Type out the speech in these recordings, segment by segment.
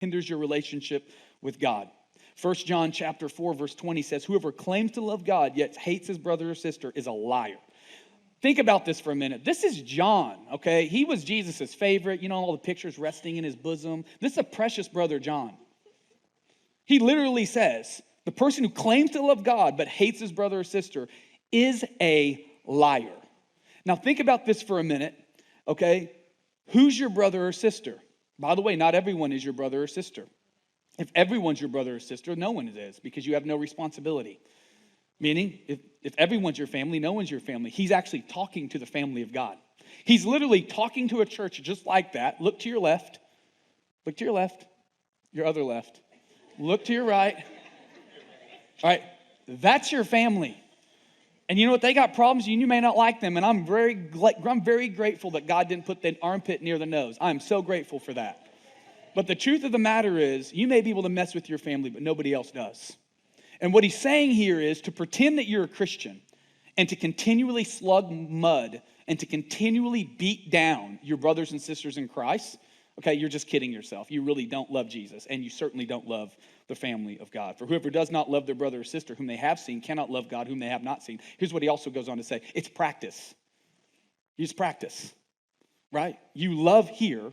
hinders your relationship with God. 1 John chapter 4, verse 20 says, whoever claims to love God yet hates his brother or sister is a liar. Think about this for a minute. This is John, okay? He was Jesus' favorite. You know, all the pictures resting in his bosom. This is a precious brother, John. He literally says, the person who claims to love God but hates his brother or sister is a liar. Now think about this for a minute, okay? Who's your brother or sister? By the way, not everyone is your brother or sister. If everyone's your brother or sister, no one is, because you have no responsibility. Meaning, if everyone's your family, no one's your family. He's actually talking to the family of God. He's literally talking to a church just like that. Look to your left. Look to your left. Your other left. Look to your right. All right, that's your family. And you know what? They got problems, and you may not like them. And I'm very grateful that God didn't put the armpit near the nose. I'm so grateful for that. But the truth of the matter is, you may be able to mess with your family, but nobody else does. And what he's saying here is to pretend that you're a Christian and to continually slug mud and to continually beat down your brothers and sisters in Christ, okay, you're just kidding yourself. You really don't love Jesus, and you certainly don't love the family of God. For whoever does not love their brother or sister whom they have seen cannot love God whom they have not seen. Here's what he also goes on to say. It's practice. Use practice, right? You love here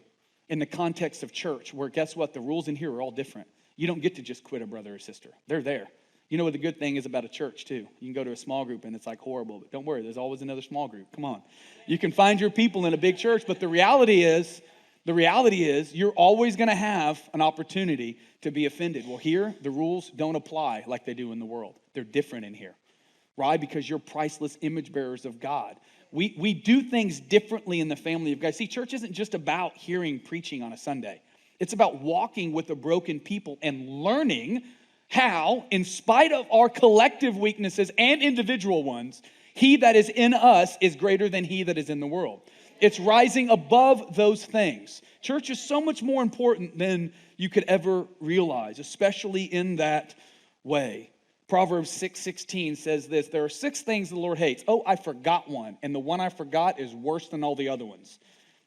in the context of church, where guess what? The rules in here are all different. You don't get to just quit a brother or sister. They're there. You know what the good thing is about a church, too? You can go to a small group, and it's like horrible. But don't worry, there's always another small group. Come on. You can find your people in a big church, but the reality is you're always going to have an opportunity to be offended. Well, here, the rules don't apply like they do in the world. They're different in here. Why? Because you're priceless image bearers of God. We do things differently in the family of God. See, church isn't just about hearing preaching on a Sunday. It's about walking with a broken people and learning how, in spite of our collective weaknesses and individual ones, he that is in us is greater than he that is in the world. It's rising above those things. Church is so much more important than you could ever realize, especially in that way. Proverbs 6:16 says this, there are 6 things the Lord hates. Oh, I forgot one, and the one I forgot is worse than all the other ones.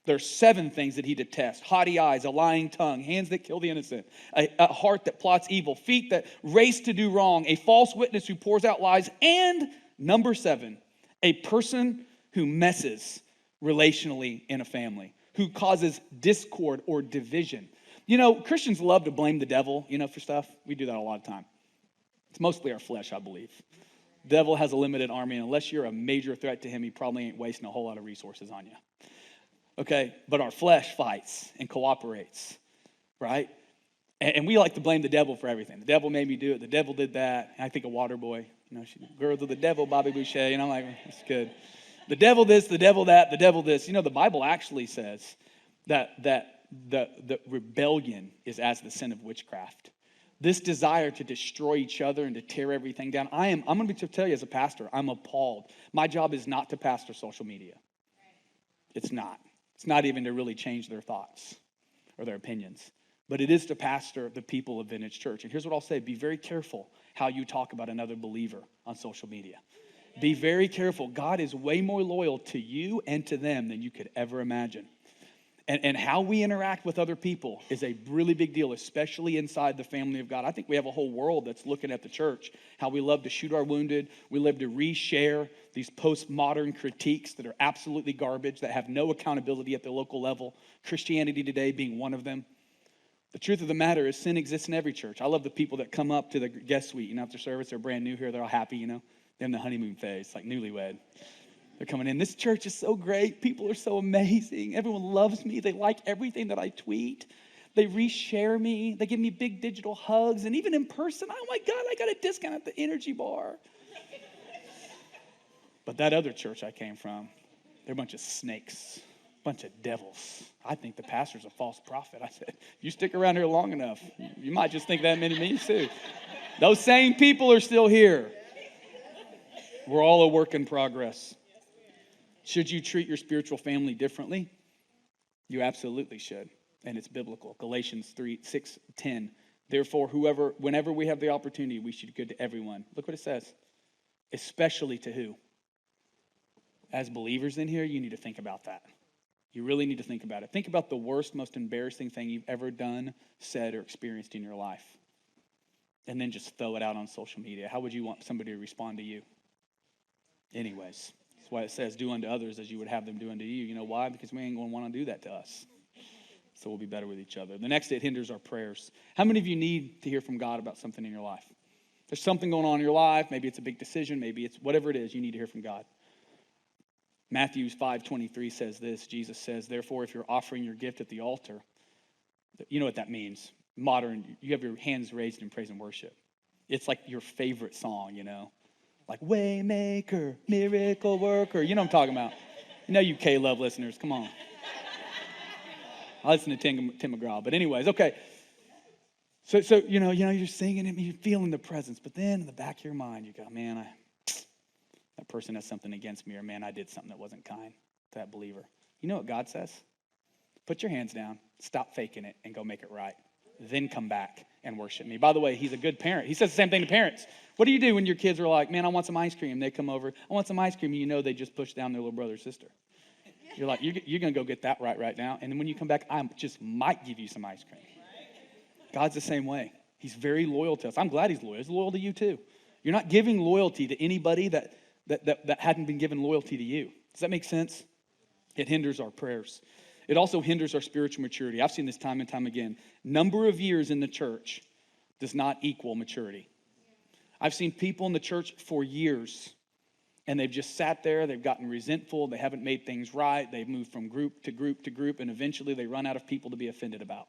There's 7 things that he detests: haughty eyes, a lying tongue, hands that kill the innocent, a heart that plots evil, feet that race to do wrong, a false witness who pours out lies, and number 7, a person who messes relationally in a family, who causes discord or division. You know, Christians love to blame the devil, for stuff. We do that a lot of time. It's mostly our flesh, I believe. The devil has a limited army, and unless you're a major threat to him, he probably ain't wasting a whole lot of resources on you. Okay, but our flesh fights and cooperates, right? And we like to blame the devil for everything. The devil made me do it. The devil did that. And I think of Waterboy, girls of the devil, Bobby Boucher, I'm like, that's good. The devil this, the devil that, the devil this. The Bible actually says that the rebellion is as the sin of witchcraft. This desire to destroy each other and to tear everything down. I'm going to tell you as a pastor, I'm appalled. My job is not to pastor social media. It's not. It's not even to really change their thoughts or their opinions. But it is to pastor the people of Vintage Church. And here's what I'll say. Be very careful how you talk about another believer on social media. Be very careful. God is way more loyal to you and to them than you could ever imagine. And how we interact with other people is a really big deal, especially inside the family of God. I think we have a whole world that's looking at the church, how we love to shoot our wounded. We love to reshare these postmodern critiques that are absolutely garbage, that have no accountability at the local level. Christianity Today being one of them. The truth of the matter is sin exists in every church. I love the people that come up to the guest suite, after service, they're brand new here, they're all happy, they're in the honeymoon phase, like newlywed. They're coming in. This church is so great. People are so amazing. Everyone loves me. They like everything that I tweet. They reshare me. They give me big digital hugs. And even in person, oh my God, I got a discount at the Energy Bar. But that other church I came from, they're a bunch of snakes, a bunch of devils. I think the pastor's a false prophet. I said, you stick around here long enough, you might just think that many means too. Those same people are still here. We're all a work in progress. Should you treat your spiritual family differently? You absolutely should, and it's biblical. Galatians 3:6-10. Therefore, whenever we have the opportunity, we should do good to everyone. Look what it says. Especially to who? As believers in here, you need to think about that. You really need to think about it. Think about the worst, most embarrassing thing you've ever done, said, or experienced in your life. And then just throw it out on social media. How would you want somebody to respond to you? Anyways, that's why it says, do unto others as you would have them do unto you. You know why? Because we ain't going to want to do that to us. So we'll be better with each other. The next, it hinders our prayers. How many of you need to hear from God about something in your life? There's something going on in your life. Maybe it's a big decision. Maybe it's whatever it is, you need to hear from God. Matthew 5:23 says this. Jesus says, therefore, if you're offering your gift at the altar, you know what that means. Modern, you have your hands raised in praise and worship. It's like your favorite song, you know. Like Waymaker, Miracle Worker. You know what I'm talking about. You know you K-Love listeners. Come on. I listen to Tim McGraw. But anyways, okay. So you're singing and you're feeling the presence. But then in the back of your mind, you go, man, that person has something against me, or man, I did something that wasn't kind to that believer. You know what God says? Put your hands down, stop faking it, and go make it right. Then come back and worship me. By the way, he's a good parent. He says the same thing to parents. What do you do when your kids are like, man, I want some ice cream? They come over, I want some ice cream, and you know they just pushed down their little brother or sister. You're like, you're going to go get that right now, and then when you come back, I just might give you some ice cream. God's the same way. He's very loyal to us. I'm glad he's loyal. He's loyal to you too. You're not giving loyalty to anybody that hadn't been given loyalty to you. Does that make sense? It hinders our prayers. It also hinders our spiritual maturity. I've seen this time and time again. Number of years in the church does not equal maturity. I've seen people in the church for years, and they've just sat there. They've gotten resentful. They haven't made things right. They've moved from group to group to group, and eventually they run out of people to be offended about.